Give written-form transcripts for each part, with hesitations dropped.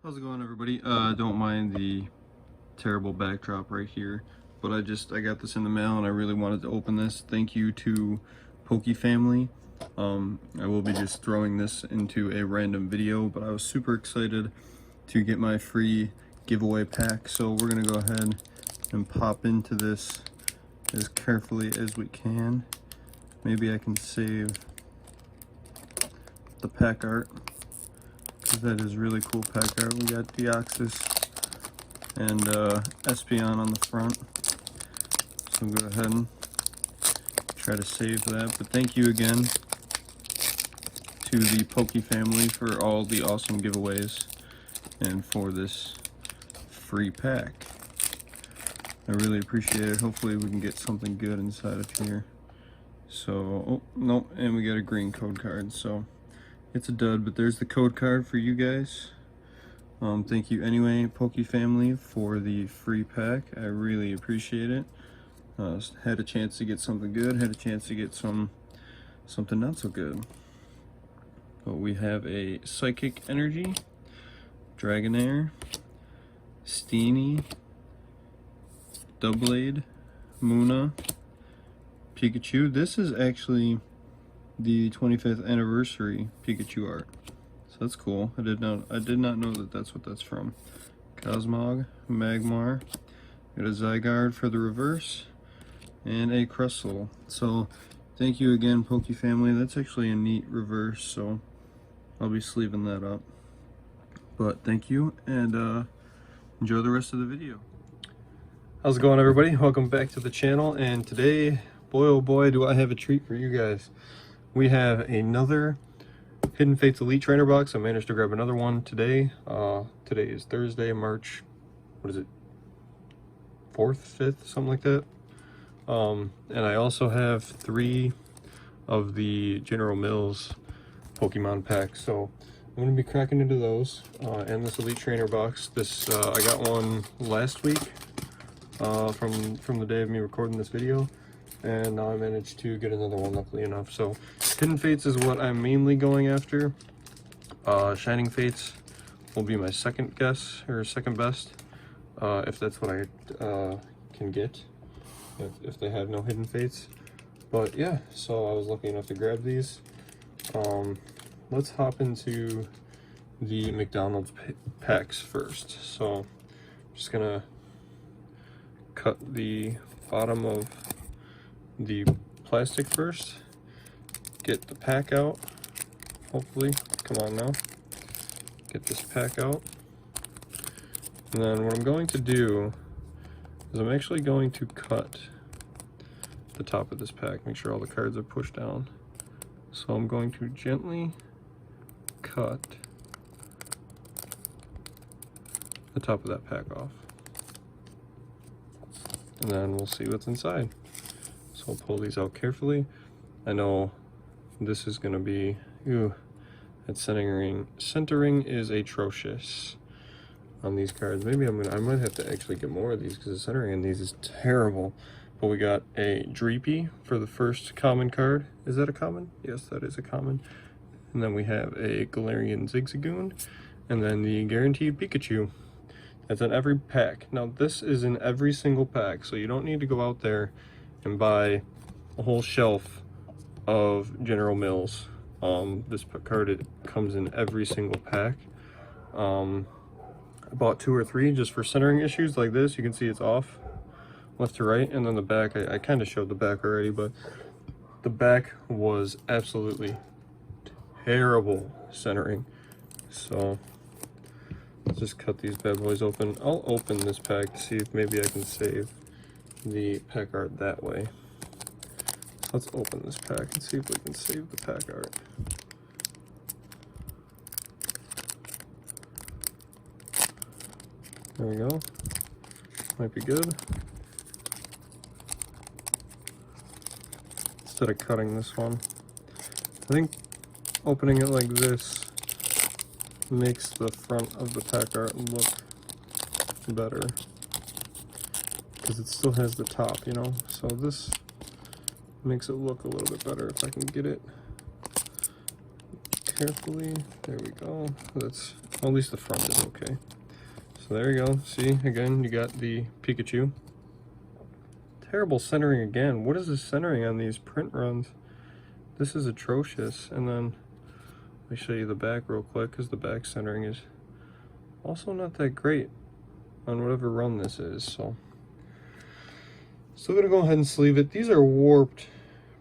How's it going, everybody? Don't mind the terrible backdrop right here, but I got this in the mail and I really wanted to open this. Thank you to Pokey Family. I will be just throwing this into a random video, but I was super excited to get my free giveaway pack, so we're gonna go ahead and pop into this as carefully as we can. Maybe I can save the pack art, because that is really cool pack art. We got Deoxys and Espeon on the front, so go ahead and try to save that. But thank you again to the Pokey family for all the awesome giveaways and for this free pack. I really appreciate it. Hopefully we can get something good inside of here. So, oh, nope, and we got a green code card, so it's a dud, but there's the code card for you guys. Thank you anyway, Pokey family, for the free pack. I really appreciate it. Had a chance to get something good, had a chance to get something not so good. But we have a Psychic Energy, Dragonair, Steenie, Doublade, Muna, Pikachu. This is actually the 25th anniversary Pikachu art, so that's cool. I did not know that that's what that's from. Cosmog, Magmar, got a Zygarde for the reverse, and a Crustle. So thank you again, Pokey family. That's actually a neat reverse, so I'll be sleeving that up. But thank you, and enjoy the rest of the video. How's it going, everybody? Welcome back to the channel, and today, boy oh boy, do I have a treat for you guys. We have another Hidden Fates Elite Trainer box. I managed to grab another one today. Today is Thursday, March, what is it, 4th, 5th, something like that. And I also have 3 of the General Mills Pokemon packs. So I'm going to be cracking into those and this Elite Trainer box. This I got one last week from the day of me recording this video, and now I managed to get another one, luckily enough. So Hidden Fates is what I'm mainly going after. Shining Fates will be my second guess, or second best, if that's what I can get, if they have no Hidden Fates. But yeah, so I was lucky enough to grab these. Let's hop into the McDonald's packs first. So I'm just gonna cut the bottom of the plastic first, get the pack out, hopefully, come on now, get this pack out, and then what I'm going to do is I'm actually going to cut the top of this pack, make sure all the cards are pushed down. So I'm going to gently cut the top of that pack off, and then we'll see what's inside. So I'll pull these out carefully. I know this is gonna be, that centering is atrocious on these cards. Maybe I might have to actually get more of these, because the centering in these is terrible. But we got a Dreepy for the first common card. Is that a common? Yes, that is a common. And then we have a Galarian Zigzagoon, and then the guaranteed Pikachu. That's in every pack. Now this is in every single pack, so you don't need to go out there and buy a whole shelf of General Mills. This card, it comes in every single pack. I bought 2 or 3 just for centering issues like this. You can see it's off left to right, and then the back, I kind of showed the back already, but the back was absolutely terrible centering. So let's just cut these bad boys open. I'll open this pack to see if maybe I can save the pack art that way. So let's open this pack and see if we can save the pack art. There we go. Might be good. Instead of cutting this one, I think opening it like this makes the front of the pack art look better, because it still has the top, you know. So this makes it look a little bit better if I can get it carefully. There we go. That's Well, at least the front is okay. So there you go. See, again, you got the Pikachu. Terrible centering again. What is this centering on these print runs? This is atrocious. And then let me show you the back real quick, because the back centering is also not that great on whatever run this is. So still gonna go ahead and sleeve it. These are warped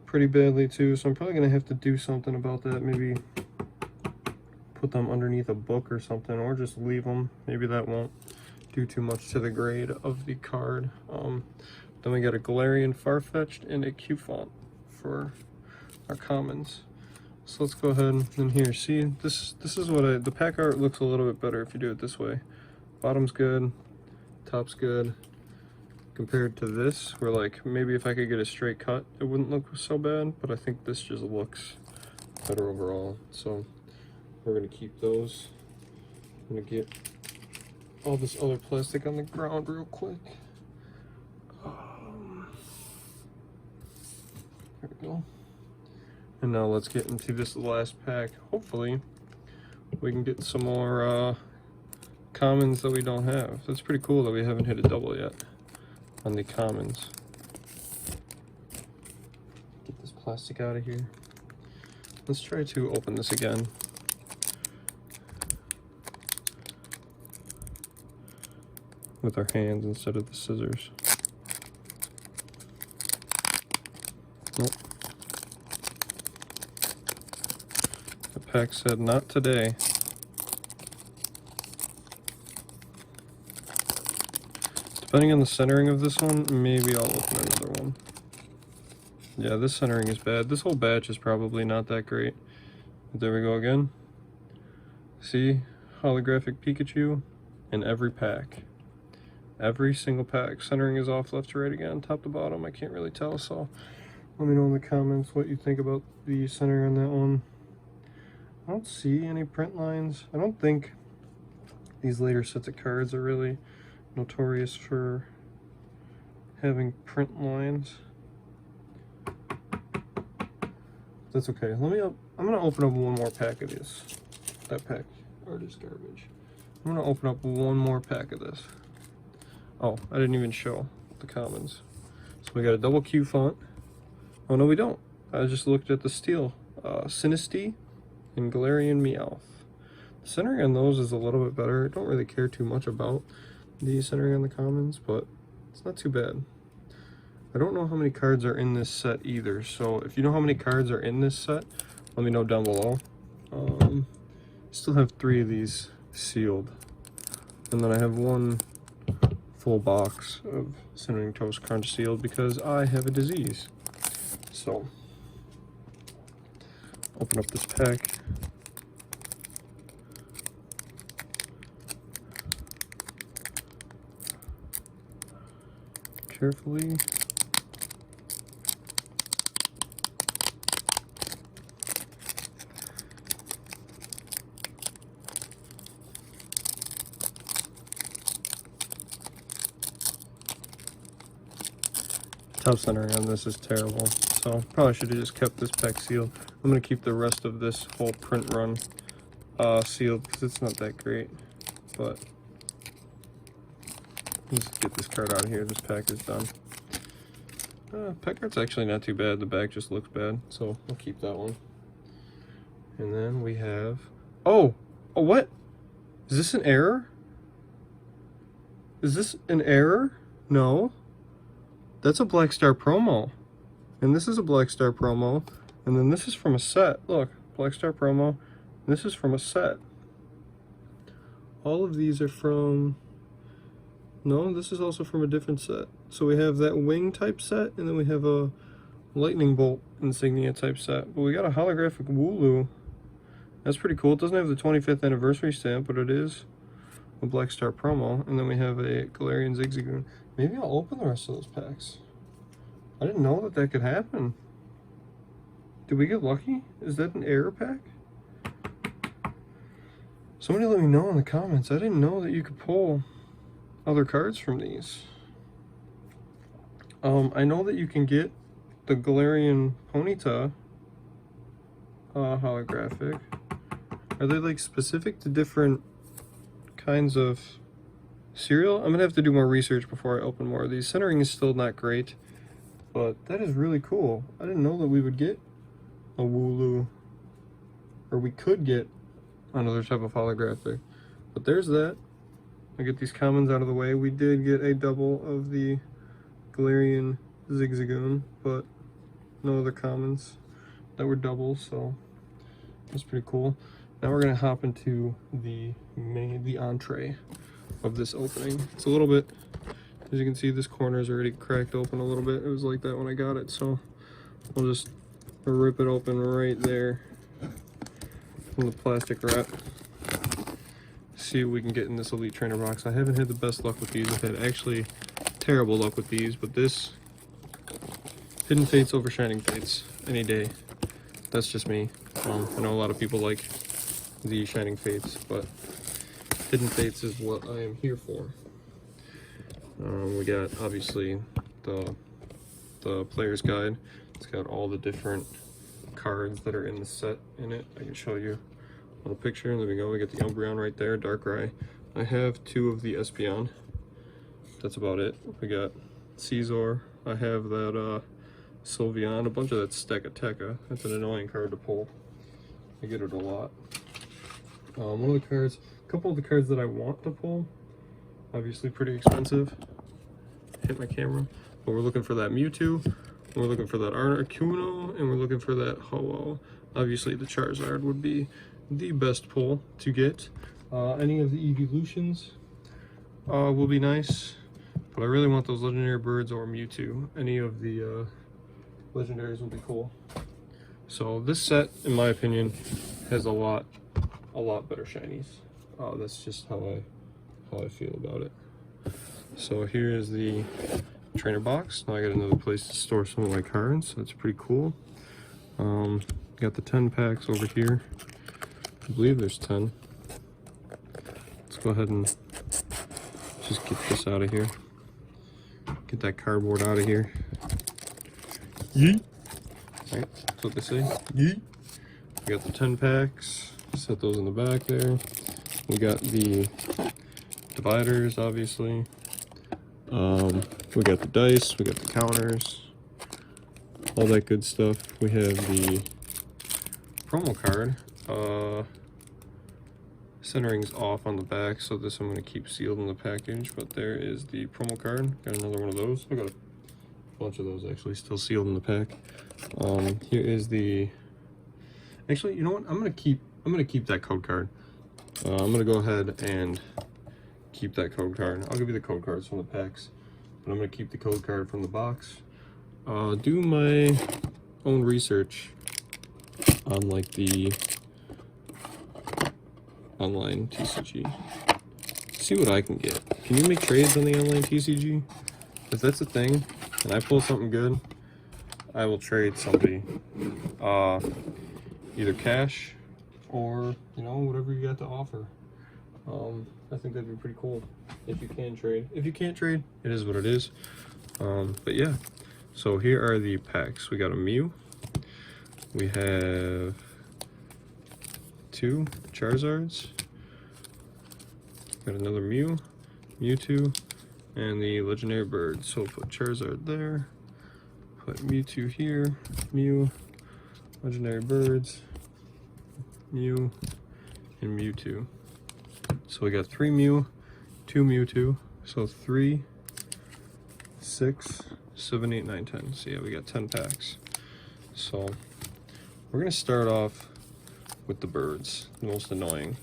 pretty badly too, so I'm probably gonna have to do something about that. Maybe put them underneath a book or something, or just leave them. Maybe that won't do too much to the grade of the card. Then we got a Galarian Farfetch'd and a Q-Font for our commons. So let's go ahead and here, see, this is what the pack art looks a little bit better if you do it this way. Bottom's good, top's good. Compared to this, where like maybe if I could get a straight cut, it wouldn't look so bad, but I think this just looks better overall. So we're gonna keep those. I'm gonna get all this other plastic on the ground real quick. There we go. And now let's get into this last pack. Hopefully we can get some more commons that we don't have. That's pretty cool that we haven't hit a double yet on the commons. Get this plastic out of here. Let's try to open this again. With our hands instead of the scissors. Nope. The pack said not today. Depending on the centering of this one, maybe I'll open another one. Yeah, this centering is bad. This whole batch is probably not that great. But there we go again. See, holographic Pikachu in every pack. Every single pack. Centering is off left to right again, top to bottom. I can't really tell, so let me know in the comments what you think about the centering on that one. I don't see any print lines. I don't think these later sets of cards are really notorious for having print lines. That's okay. I'm gonna open up one more pack of this. That pack art is garbage. I'm gonna open up one more pack of this. Oh, I didn't even show the commons. So we got a double Q font. Oh no, we don't. I just looked at the steel. Sinistea and Galarian Meowth. The centering on those is a little bit better. I don't really care too much about the centering on the commons, but it's not too bad. I don't know how many cards are in this set either, so if you know how many cards are in this set, let me know down below. Still have 3 of these sealed, and then I have 1 full box of Cinnamon Toast Crunch sealed because I have a disease. So open up this pack. Carefully. Top centering on this is terrible, so probably should have just kept this pack sealed. I'm going to keep the rest of this whole print run sealed because it's not that great, but let's get this card out of here. This pack is done. Pack art's actually not too bad. The back just looks bad, so I'll keep that one. And then we have... Oh, what? Is this an error? Is this an error? No. That's a Black Star promo. And this is a Black Star promo. And then this is from a set. Look, Black Star promo. This is from a set. All of these are from... No, this is also from a different set. So we have that wing type set, and then we have a lightning bolt insignia type set. But we got a holographic Wooloo. That's pretty cool. It doesn't have the 25th anniversary stamp, but it is a Black Star promo. And then we have a Galarian Zigzagoon. Maybe I'll open the rest of those packs. I didn't know that that could happen. Did we get lucky? Is that an error pack? Somebody let me know in the comments. I didn't know that you could pull other cards from these. I know that you can get the Galarian Ponyta holographic. Are they like specific to different kinds of cereal. I'm gonna have to do more research before I open more of these. Centering is still not great, but that is really cool. I didn't know that we would get a Wooloo, or we could get another type of holographic. But there's that. I get these commons out of the way. We did get a double of the Galarian Zigzagoon, but no other commons that were doubles, so that's pretty cool. Now we're gonna hop into the entree of this opening. It's a little bit, as you can see, this corner is already cracked open a little bit. It was like that when I got it, so we'll just rip it open right there from the plastic wrap. See what we can get in this Elite Trainer box. I haven't had the best luck with these. I've had actually terrible luck with these, but this Hidden Fates over Shining Fates any day. That's just me. I know a lot of people like the Shining Fates, but Hidden Fates is what I am here for. We got obviously the player's guide. It's got all the different cards that are in the set in it. I can show you on the picture. And there we go. We got the Umbreon right there, Darkrai. I have 2 of the Espeon. That's about it. We got Caesar. I have that Sylveon, a bunch of that Stakateka. That's an annoying card to pull. I get it a lot. One of the cards, a couple of the cards that I want to pull, obviously pretty expensive. Hit my camera. But we're looking for that Mewtwo, we're looking for that Articuno, and we're looking for that Ho-Oh. Obviously the Charizard would be the best pull to get. Any of the Eeveelutions will be nice, but I really want those legendary birds or Mewtwo. Any of the legendaries will be cool. So this set, in my opinion, has a lot better shinies. That's just how I feel about it. So here is the trainer box. Now I got another place to store some of my cards, so that's pretty cool. Got the 10 packs over here. I believe there's 10. Let's go ahead and just get this out of here. Get that cardboard out of here. Yeet! Right, that's what they say. Yeet! We got the 10 packs. Set those in the back there. We got the dividers, obviously. We got the dice, we got the counters, all that good stuff. We have the promo card. Centering's off on the back, so this I'm going to keep sealed in the package, but there is the promo card. Got another one of those. I got a bunch of those actually still sealed in the pack. Here is the, actually, you know what, I'm gonna keep that code card. I'm gonna go ahead and keep that code card. I'll give you the code cards from the packs, but I'm gonna keep the code card from the box. Do my own research on like the online TCG. See what I can get. Can you make trades on the online TCG? If that's a thing, and I pull something good, I will trade somebody. Either cash or, you know, whatever you got to offer. I think that'd be pretty cool if you can trade. If you can't trade, it is what it is. But yeah, so here are the packs. We got a Mew. We have 2 Charizards. Got another Mew, Mewtwo, and the legendary bird. So we'll put Charizard there. Put Mewtwo here. Mew, legendary birds, Mew, and Mewtwo. So we got 3 Mew, 2 Mewtwo. So 3, 6, 7, 8, 9, 10. So yeah, we got 10 packs. So we're gonna start off with the birds, the most annoying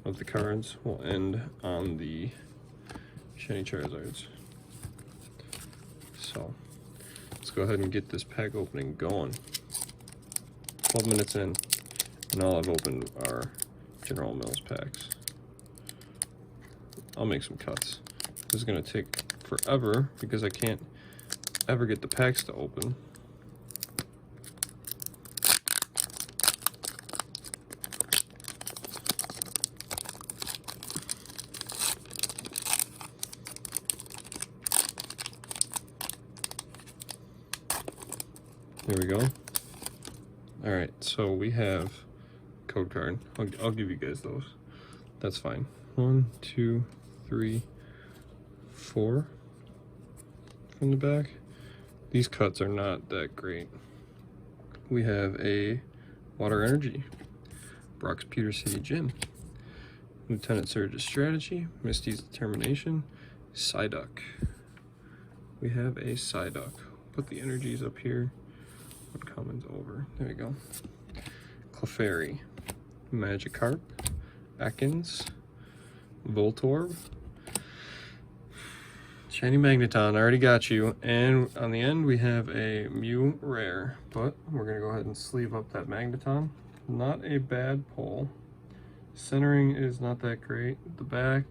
of the cards. We'll end on the shiny Charizards. So let's go ahead and get this pack opening going. 12 minutes in, and all I've opened are General Mills packs. I'll make some cuts. This is gonna take forever because I can't ever get the packs to open. There we go. All right, so we have code card. I'll give you guys those. That's fine. 1, 2, 3, 4 from the back. These cuts are not that great. We have a Water Energy, Brock's Pewter City Gym, Lieutenant Surge's Strategy, Misty's Determination, Psyduck. We have a Psyduck. Put the energies up here. What commons over? There we go. Clefairy, Magikarp, Ekans, Voltorb, Shiny Magneton, I already got you. And on the end we have a Mew Rare, but we're gonna go ahead and sleeve up that Magneton. Not a bad pull. Centering is not that great. The back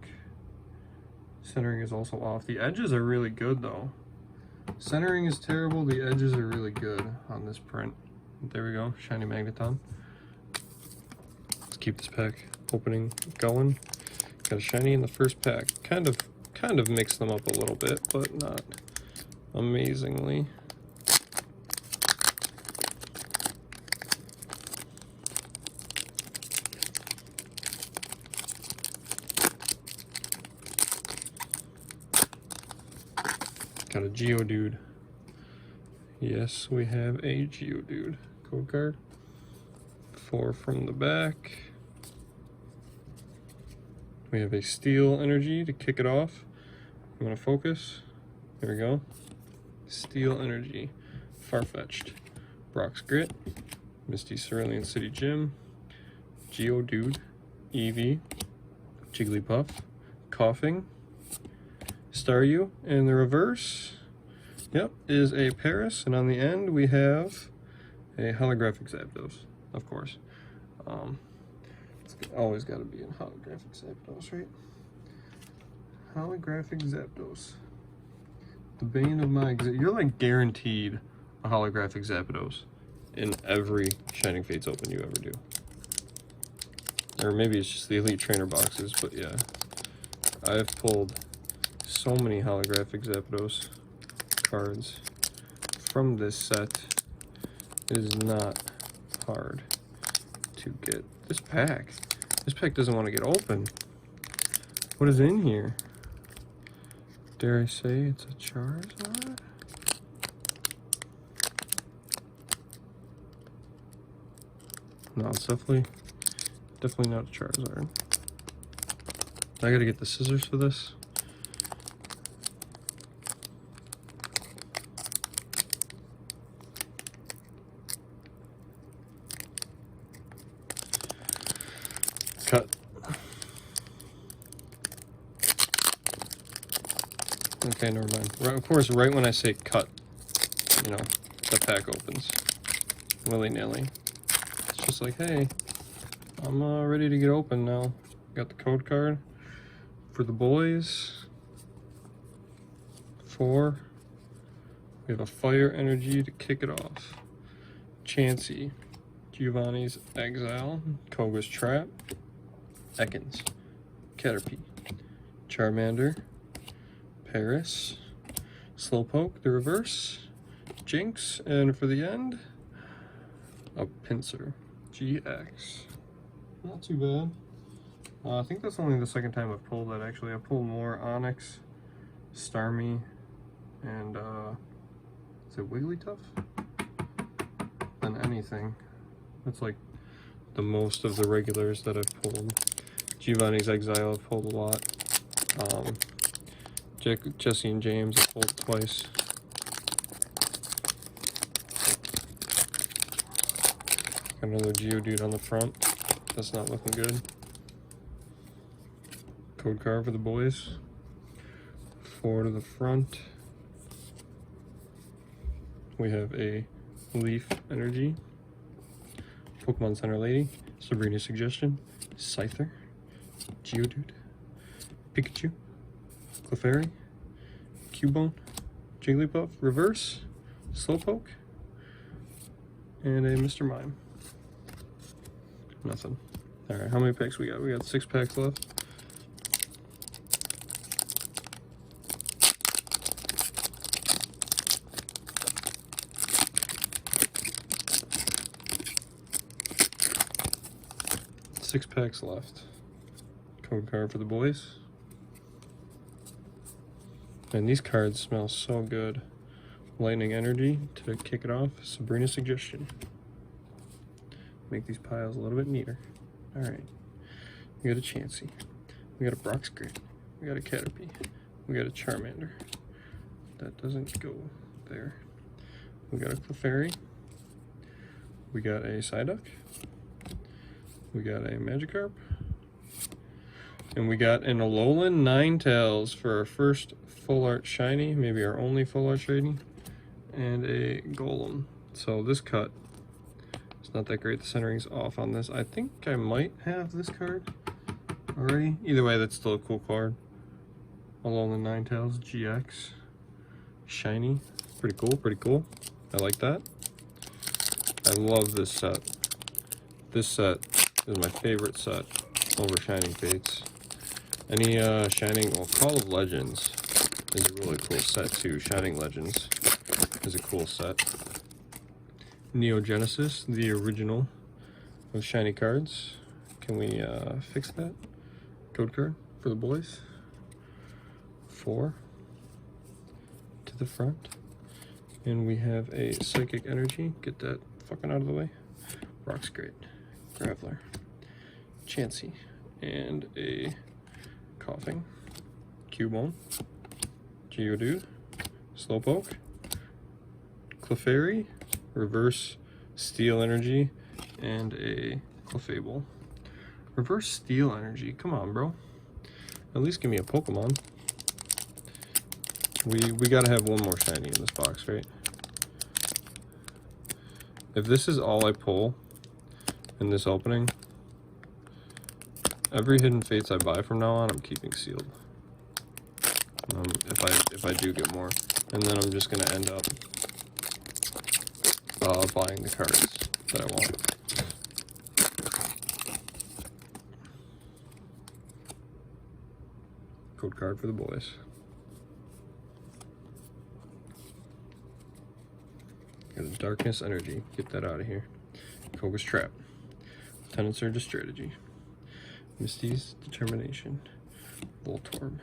centering is also off. The edges are really good though. Centering is terrible, the edges are really good on this print. There we go, Shiny Magneton. Let's keep this pack opening going. Got a shiny in the first pack. Kind of mix them up a little bit, but not amazingly. Got a Geodude. Yes, we have a Geodude. Code card. 4 from the back. We have a Steel Energy to kick it off. I'm gonna focus. There we go. Steel Energy. Farfetch'd. Brock's Grit. Misty Cerulean City Gym. Geodude. Eevee. Jigglypuff. Coughing. Staryu. And the reverse, yep, is a Paris. And on the end we have a holographic Zapdos, of course. It's always got to be a holographic Zapdos, right? Holographic Zapdos. The bane of my existence. You're like guaranteed a holographic Zapdos in every Shining Fates open you ever do. Or maybe it's just the Elite Trainer boxes, but yeah. I've pulled so many holographic Zapdos cards from this set. It is not hard to get this pack. This pack doesn't want to get open. What is in here? Dare I say it's a Charizard? No, it's definitely not a Charizard. I gotta get the scissors for this. Cut. Okay, never mind. Right, of course, right when I say cut, you know, the pack opens. Willy-nilly. It's just like, hey, I'm ready to get open now. Got the code card for the boys. 4. We have a Fire Energy to kick it off. Chansey. Giovanni's Exile. Koga's Trap. Ekans, Caterpie, Charmander, Paris, Slowpoke, the reverse, Jinx, and for the end, a Pinsir, GX. Not too bad. I think that's only the second time I've pulled that actually. I pulled more Onyx, Starmie, and is it Wigglytuff? Than anything. That's like the most of the regulars that I've pulled. Giovanni's Exile I've pulled a lot. Jesse and James I've pulled twice. Got another Geodude on the front. That's not looking good. Code card for the boys. 4 to the front. We have a Leaf Energy. Pokemon Center Lady. Sabrina's Suggestion. Scyther. Geodude, Pikachu, Clefairy, Cubone, Jigglypuff, Reverse, Slowpoke, and a Mr. Mime. Nothing. Alright, how many packs we got? We got 6 packs left. Six packs left. Code card for the boys. And these cards smell so good. Lightning Energy to kick it off. Sabrina Suggestion. Make these piles a little bit neater. Alright. We got a Chansey. We got a Brock's Grit. We got a Caterpie. We got a Charmander. That doesn't go there. We got a Clefairy. We got a Psyduck. We got a Magikarp. And we got an Alolan Ninetales for our first full art shiny, maybe our only full art shiny, and a Golem. So this cut, it's not that great. The centering's off on this. I think I might have this card already. Either way, that's still a cool card. Alolan Ninetales GX shiny. Pretty cool, pretty cool. I like that. I love this set. This set is my favorite set over Shining Fates. Any Shining, well, Call of Legends is a really cool set too. Shining Legends is a cool set. Neo Genesis, the original of shiny cards. Can we fix that? Code card for the boys. 4 to the front. And we have a Psychic Energy. Get that fucking out of the way. Brock's Grit. Graveler. Chansey. And a Coughing. Cubone. Geodude. Slowpoke. Clefairy. Reverse Steel Energy. And a Clefable. Reverse Steel Energy. Come on, bro. At least give me a Pokemon. We gotta have one more shiny in this box, right? If this is all I pull in this opening, every Hidden Fates I buy from now on, I'm keeping sealed. If I do get more, and then I'm just gonna end up buying the cards that I want. Code card for the boys. Got a Darkness Energy. Get that out of here. Koga's Trap. Lieutenant Surge's Strategy. Misty's Determination. Voltorb.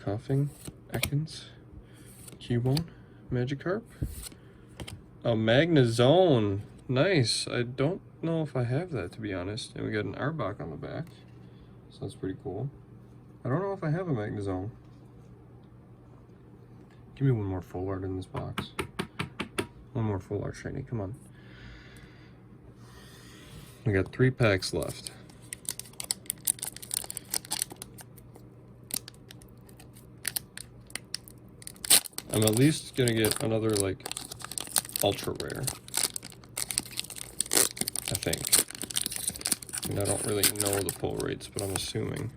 Coughing. Ekans. Cubone. Magikarp. A Magnezone. Nice. I don't know if I have that, to be honest. And we got an Arbok on the back. So that's pretty cool. I don't know if I have a Magnezone. Give me one more full art in this box. One more full art shiny, come on. We got 3 packs left. I'm at least gonna get another, like, ultra rare. I think. I mean, I don't really know the pull rates, but I'm assuming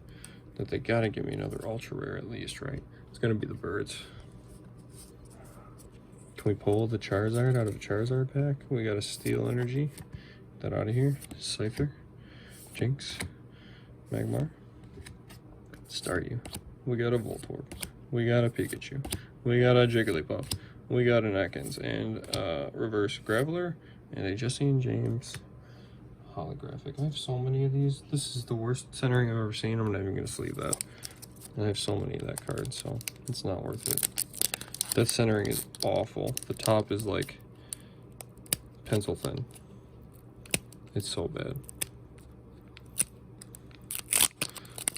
that they gotta give me another ultra rare at least, right? It's gonna be the birds. Can we pull the Charizard out of a Charizard pack? We got a Steel Energy. Get that out of here. Scyther. Jinx. Magmar. Staryu. We got a Voltorb. We got a Pikachu. We got a Jigglypuff. We got an Ekans. And Reverse Graveler. And a Jesse and James holographic. I have so many of these. This is the worst centering I've ever seen. I'm not even going to sleeve that. I have so many of that card, so it's not worth it. That centering is awful. The top is like pencil thin. It's so bad.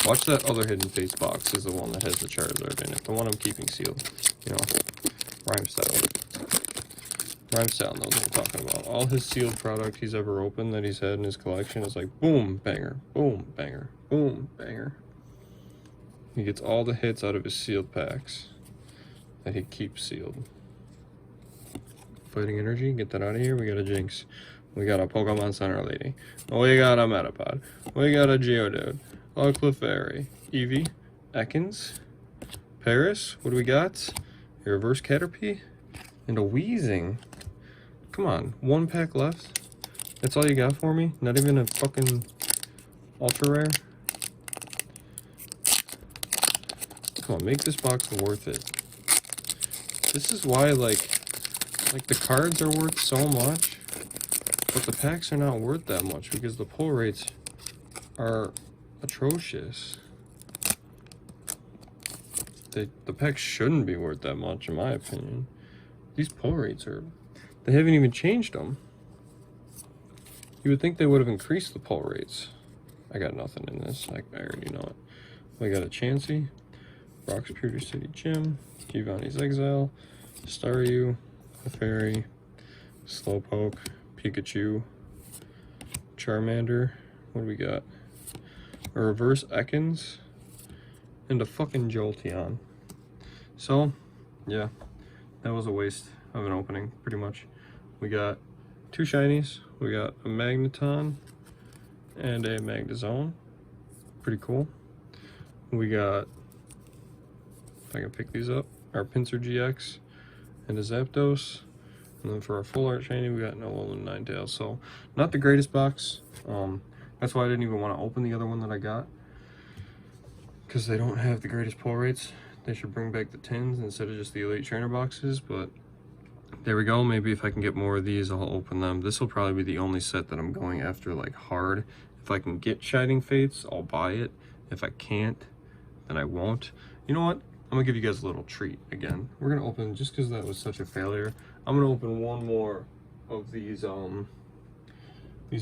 Watch that other Hidden Fates box is the one that has the Charizard in it. The one I'm keeping sealed. You know, Rhyme Style. Rhyme Style knows what I'm talking about. All his sealed product he's ever opened that he's had in his collection is like boom, banger, boom, banger, boom, banger. He gets all the hits out of his sealed packs that he keeps sealed. Fighting Energy, get that out of here. We got a Jinx. We got a Pokemon Center Lady. We got a Metapod. We got a Geodude. A Clefairy. Eevee. Ekans. Paris. What do we got? A Reverse Caterpie. And a Weezing. Come on. 1 pack left. That's all you got for me? Not even a fucking ultra rare? Come on, make this box worth it. This is why, like the cards are worth so much, but the packs are not worth that much because the pull rates are atrocious. The packs shouldn't be worth that much, in my opinion. These pull rates are... They haven't even changed them. You would think they would have increased the pull rates. I got nothing in this. I already know it. We got a Chansey, Brock's Pewter City Gym, Giovanni's Exile, Staryu, a Fairy, Slowpoke, Pikachu, Charmander. What do we got? A Reverse Ekans, and a fucking Jolteon. So, yeah, that was a waste of an opening, pretty much. We got 2 shinies. We got a Magneton and a Magnezone. Pretty cool. We got, if I can pick these up, our Pinsir GX and a Zapdos. And then for our full art shiny, we got an Alolan Ninetales. So, not the greatest box. That's why I didn't even want to open the other one that I got, because they don't have the greatest pull rates. They should bring back the tins instead of just the Elite Trainer boxes, but there we go. Maybe if I can get more of these, I'll open them. This will probably be the only set that I'm going after, like, hard. If I can get Shining Fates, I'll buy it. If I can't, then I won't. You know what? I'm gonna give you guys a little treat again. We're gonna open, just because that was such a failure, I'm gonna open one more of these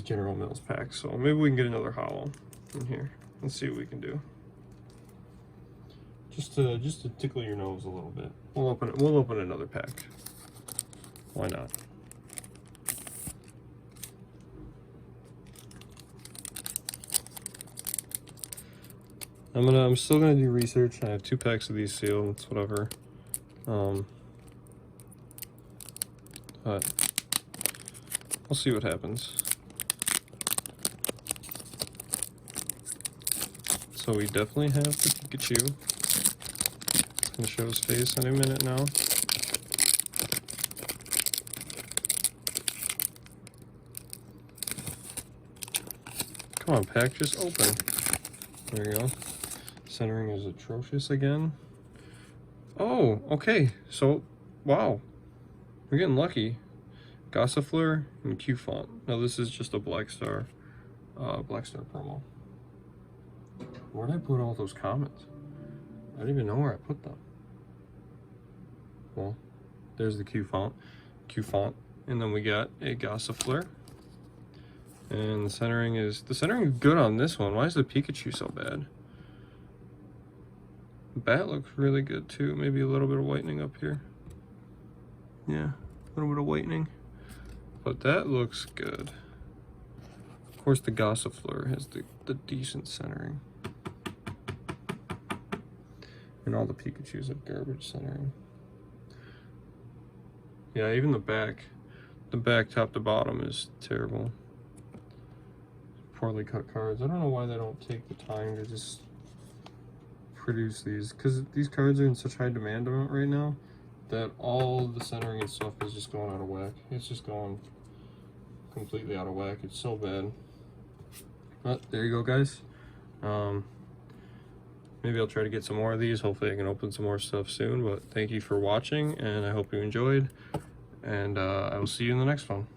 General Mills packs. So maybe we can get another hollow in here. Let's see what we can do. Just to tickle your nose a little bit. We'll open another pack. Why not? I'm still gonna do research. I have 2 packs of these sealed. It's whatever. But we'll see what happens. So we definitely have the Pikachu. It's gonna show his face any minute now. Come on, pack, just open. There you go. Centering is atrocious again. Oh, okay. So, wow. We're getting lucky. Gossifleur and Q-Font. Now this is just a Black Star promo. Where did I put all those comments? I don't even know where I put them. Well, there's the Q-Font. And then we got a Gossifleur. And the centering is good on this one. Why is the Pikachu so bad? The bat looks really good too. Maybe a little bit of whitening up here. Yeah, a little bit of whitening. But that looks good. Of course, the Gossifleur has the decent centering. And all the Pikachus have garbage centering. Yeah, even the back top to bottom is terrible. Poorly cut cards. I don't know why they don't take the time to just produce these, because these cards are in such high demand right now that all the centering and stuff is just going out of whack. It's just going completely out of whack. It's so bad. But there you go, guys. Maybe I'll try to get some more of these. Hopefully I can open some more stuff soon. But thank you for watching, and I hope you enjoyed. And I will see you in the next one.